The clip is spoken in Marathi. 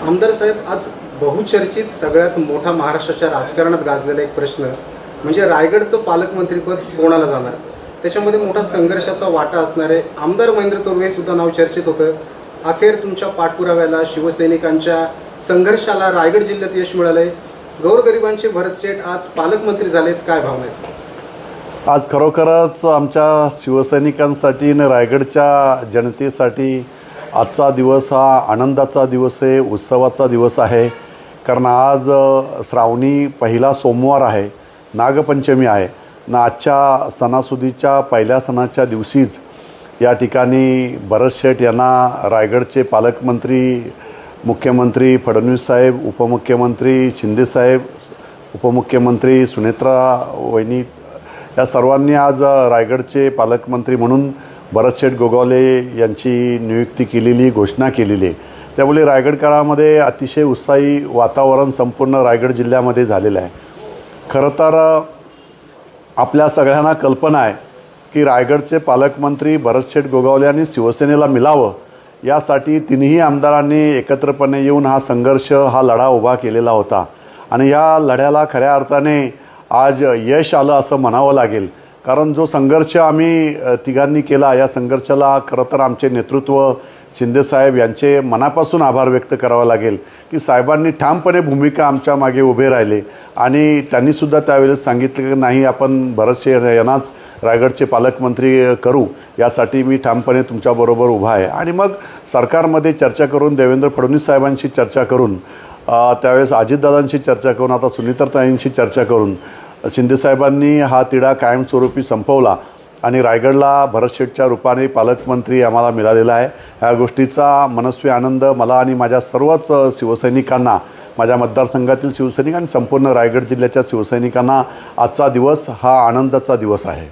आमदार साहेब, आज बहुचर्चित सगळ्यात मोठा महाराष्ट्राच्या राजकारणात गाजलेला एक प्रश्न म्हणजे रायगडचं पालकमंत्रीपद कोणाला जाणार. त्याच्यामध्ये मोठा संघर्षाचा वाटा असणारे आमदार महेंद्र तोरवे सुद्धा नाव चर्चेत होतं. अखेर तुमच्या पाठपुराव्याला, शिवसैनिकांच्या संघर्षाला रायगड जिल्ह्यात यश मिळालंय. गोरगरिबांचे भरत शेठ आज पालकमंत्री झालेत, काय भावना आहेत? आज खरोखरच आमच्या शिवसैनिकांसाठी आणि रायगडच्या जनतेसाठी आजचा दिवस हा आनंदाचा दिवस आहे, उत्सवाचा दिवस आहे. कारण आज श्रावणी पहिला सोमवार आहे, नागपंचमी आहे ना. आजच्या सणासुदीच्या पहिल्या सणाच्या दिवशीच या ठिकाणी भरत शेठ यांना रायगडचे पालकमंत्री, मुख्यमंत्री फडणवीस साहेब, उपमुख्यमंत्री शिंदेसाहेब, उपमुख्यमंत्री सुनेत्रा वहिनी या सर्वांनी आज रायगडचे पालकमंत्री म्हणून भरत शेठ गोगावले यांची नियुक्ती केलेली, घोषणा केलेली आहे. त्यामुळे रायगडकरांमध्ये अतिशय उत्साही वातावरण संपूर्ण रायगड जिल्ह्यामध्ये झालेलं आहे. खरं तर आपल्या सगळ्यांना कल्पना आहे की रायगडचे पालकमंत्री भरत शेठ गोगावले यांनी शिवसेनेला मिळावं यासाठी तिन्ही आमदारांनी एकत्रपणे येऊन हा संघर्ष, हा लढा उभा केलेला होता. आणि या लढ्याला खऱ्या अर्थाने आज यश आलं असं म्हणावं लागेल. कारण जो संघर्ष आम्ही तिघांनी केला, या संघर्षाला खरं तर आमचे नेतृत्व शिंदेसाहेब यांचे मनापासून आभार व्यक्त करावा लागेल की साहेबांनी ठामपणे भूमिका आमच्या मागे उभे राहिले आणि त्यांनीसुद्धा त्यावेळेस सांगितलं की नाही, आपण भरत शेठ यांनाच रायगडचे पालकमंत्री करू, यासाठी मी ठामपणे तुमच्याबरोबर उभा आहे. आणि मग सरकारमध्ये चर्चा करून, देवेंद्र फडणवीस साहेबांशी चर्चा करून, त्यावेळेस अजितदादांशी चर्चा करून, आता सुनीताताईंशी चर्चा करून शिंदेसाहेबांनी हा तिढा कायमस्वरूपी संपवला आणि रायगडला भरत शेठच्या रूपाने पालकमंत्री आम्हाला मिळालेला आहे. ह्या गोष्टीचा मनस्वी आनंद मला आणि माझ्या सर्वच शिवसैनिकांना, माझ्या मतदारसंघातील शिवसैनिक आणि संपूर्ण रायगड जिल्ह्याच्या शिवसैनिकांना आजचा दिवस हा आनंदाचा दिवस आहे.